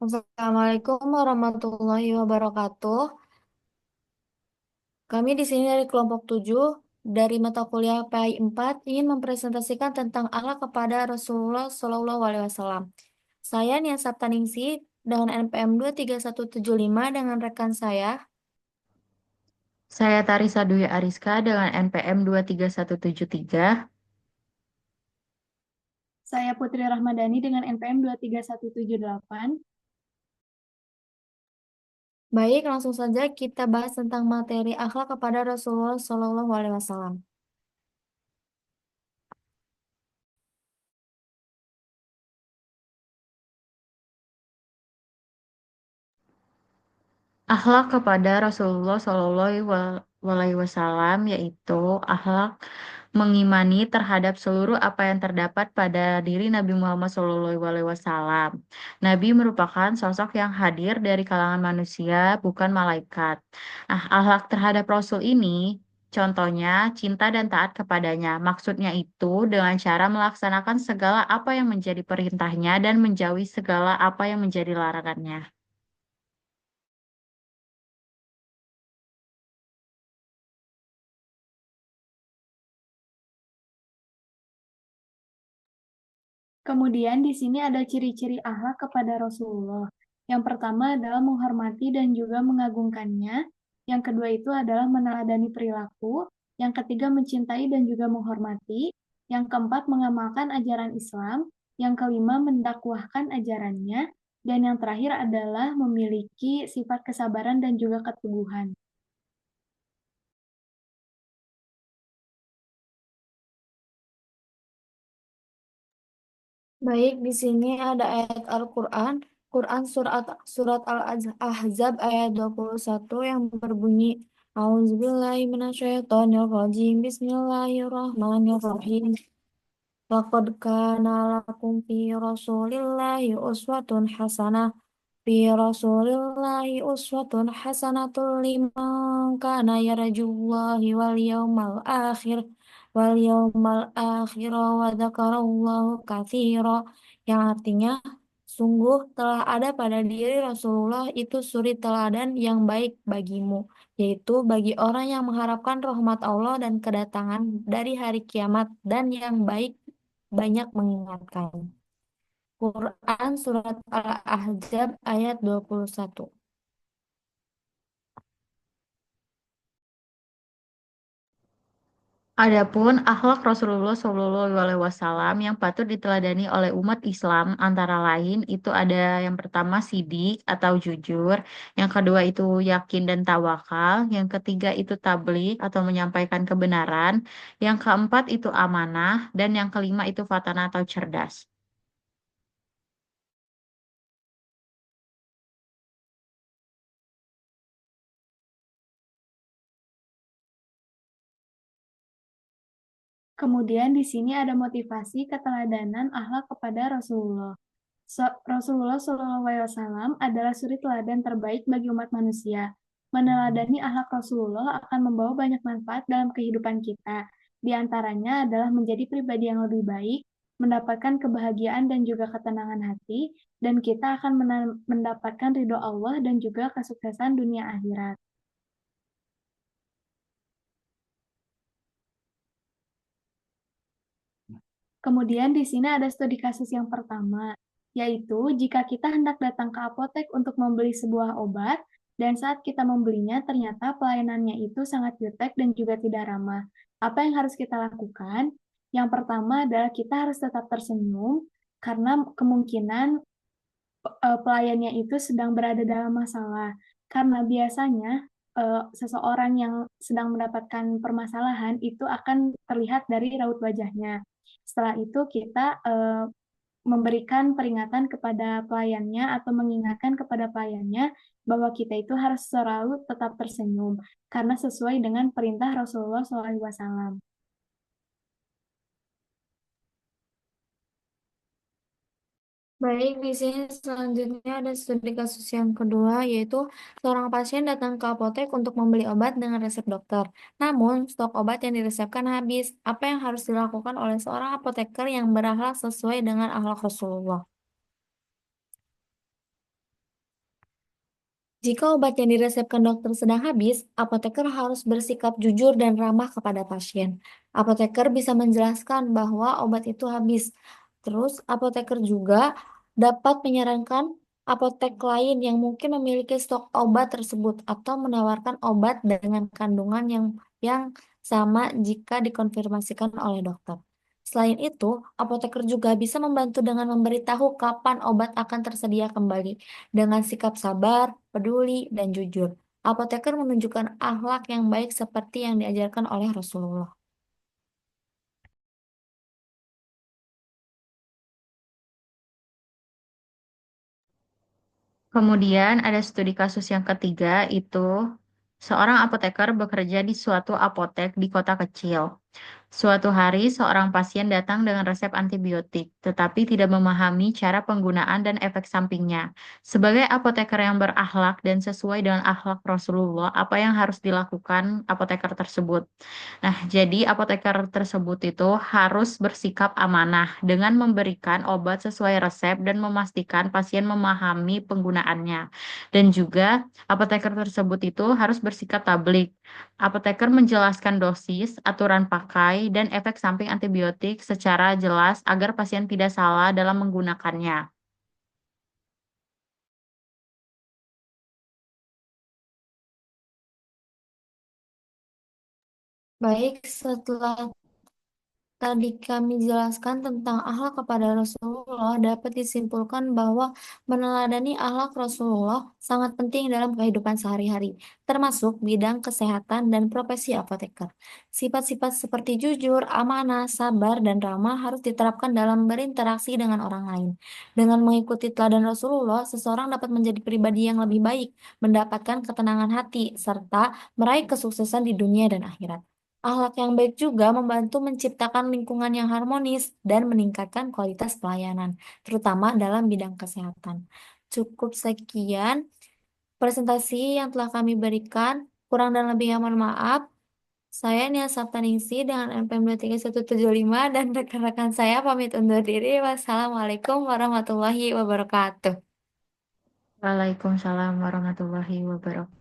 Assalamualaikum warahmatullahi wabarakatuh. Kami di sini dari kelompok 7 dari mata kuliah PI 4 ingin mempresentasikan tentang akhlak kepada Rasulullah Shallallahu Alaihi Wasallam. Saya Nia Saptaningsih dengan NPM 23175 dengan rekan saya. Saya Tarisa Dwi Ariska dengan NPM 23173. Saya Putri Rahmadani dengan NPM 23178. Baik, langsung saja kita bahas tentang materi akhlak kepada Rasulullah Shallallahu Alaihi Wasallam. Akhlak kepada Rasulullah Shallallahu Alaihi Wasallam yaitu akhlak mengimani terhadap seluruh apa yang terdapat pada diri Nabi Muhammad Shallallahu Alaihi Wasallam. Nabi merupakan sosok yang hadir dari kalangan manusia, bukan malaikat. Nah, akhlak terhadap Rasul ini contohnya cinta dan taat kepadanya. Maksudnya itu dengan cara melaksanakan segala apa yang menjadi perintahnya dan menjauhi segala apa yang menjadi larangannya. Kemudian di sini ada ciri-ciri akhlak kepada Rasulullah. Yang pertama adalah menghormati dan juga mengagungkannya. Yang kedua itu adalah meneladani perilaku. Yang ketiga mencintai dan juga menghormati. Yang keempat mengamalkan ajaran Islam. Yang kelima mendakwahkan ajarannya. Dan yang terakhir adalah memiliki sifat kesabaran dan juga keteguhan. Baik, di sini ada ayat Al-Quran. Surat Al-Ahzab ayat 21 yang berbunyi A'udzubillahi minasyaitonirrajim. Bismillahirrahmanirrahim. Laqad kana lakum fi Rasulillahi uswatun hasanah. Fi Rasulillahi uswatun hasanatul liman kana yarjullahi wal yaumal akhir wa dzakarallahu katsira, yang artinya sungguh telah ada pada diri Rasulullah itu suri teladan yang baik bagimu, yaitu bagi orang yang mengharapkan rahmat Allah dan kedatangan dari hari kiamat dan yang baik banyak mengingatkan. Quran Surat Al-Ahzab ayat 21. Adapun akhlak Rasulullah Shallallahu Alaihi Wasallam yang patut diteladani oleh umat Islam antara lain itu ada yang pertama sidik atau jujur, yang kedua itu yakin dan tawakal, yang ketiga itu tabligh atau menyampaikan kebenaran, yang keempat itu amanah, dan yang kelima itu fatana atau cerdas. Kemudian di sini ada motivasi keteladanan akhlak kepada Rasulullah. Rasulullah SAW adalah suri teladan terbaik bagi umat manusia. Meneladani akhlak Rasulullah akan membawa banyak manfaat dalam kehidupan kita. Di antaranya adalah menjadi pribadi yang lebih baik, mendapatkan kebahagiaan dan juga ketenangan hati, dan kita akan mendapatkan ridho Allah dan juga kesuksesan dunia akhirat. Kemudian di sini ada studi kasus yang pertama, yaitu jika kita hendak datang ke apotek untuk membeli sebuah obat, dan saat kita membelinya ternyata pelayanannya itu sangat jutek dan juga tidak ramah. Apa yang harus kita lakukan? Yang pertama adalah kita harus tetap tersenyum, karena kemungkinan pelayannya itu sedang berada dalam masalah. Karena biasanya seseorang yang sedang mendapatkan permasalahan itu akan terlihat dari raut wajahnya. Setelah itu kita memberikan peringatan kepada pelayannya atau mengingatkan kepada pelayannya bahwa kita itu harus selalu tetap tersenyum karena sesuai dengan perintah Rasulullah SAW. Baik, di sini selanjutnya ada studi kasus yang kedua, yaitu seorang pasien datang ke apotek untuk membeli obat dengan resep dokter. Namun, stok obat yang diresepkan habis. Apa yang harus dilakukan oleh seorang apoteker yang berakhlak sesuai dengan akhlak Rasulullah? Jika obat yang diresepkan dokter sedang habis, apoteker harus bersikap jujur dan ramah kepada pasien. Apoteker bisa menjelaskan bahwa obat itu habis. Terus, apoteker juga dapat menyarankan apotek lain yang mungkin memiliki stok obat tersebut atau menawarkan obat dengan kandungan yang sama jika dikonfirmasikan oleh dokter. Selain itu, apoteker juga bisa membantu dengan memberitahu kapan obat akan tersedia kembali. Dengan sikap sabar, peduli, dan jujur, apoteker menunjukkan akhlak yang baik seperti yang diajarkan oleh Rasulullah. Kemudian ada studi kasus yang ketiga, itu seorang apoteker bekerja di suatu apotek di kota kecil. Suatu hari, seorang pasien datang dengan resep antibiotik, tetapi tidak memahami cara penggunaan dan efek sampingnya. Sebagai apoteker yang berakhlak dan sesuai dengan akhlak Rasulullah, apa yang harus dilakukan apoteker tersebut? Nah, jadi apoteker tersebut itu harus bersikap amanah dengan memberikan obat sesuai resep dan memastikan pasien memahami penggunaannya. Dan juga apoteker tersebut itu harus bersikap tablik. Apoteker menjelaskan dosis, aturan pakai, dan efek samping antibiotik secara jelas agar pasien tidak salah dalam menggunakannya. Baik, setelah tadi kami jelaskan tentang akhlak kepada Rasulullah, dapat disimpulkan bahwa meneladani akhlak Rasulullah sangat penting dalam kehidupan sehari-hari, termasuk bidang kesehatan dan profesi apoteker. Sifat-sifat seperti jujur, amanah, sabar, dan ramah harus diterapkan dalam berinteraksi dengan orang lain. Dengan mengikuti teladan Rasulullah, seseorang dapat menjadi pribadi yang lebih baik, mendapatkan ketenangan hati, serta meraih kesuksesan di dunia dan akhirat. Akhlak yang baik juga membantu menciptakan lingkungan yang harmonis dan meningkatkan kualitas pelayanan, terutama dalam bidang kesehatan. Cukup sekian presentasi yang telah kami berikan. Kurang dan lebihnya mohon maaf. Saya Nia Saptaningsih dengan NPM 23175 dan rekan-rekan saya pamit undur diri. Wassalamualaikum warahmatullahi wabarakatuh. Waalaikumsalam warahmatullahi wabarakatuh.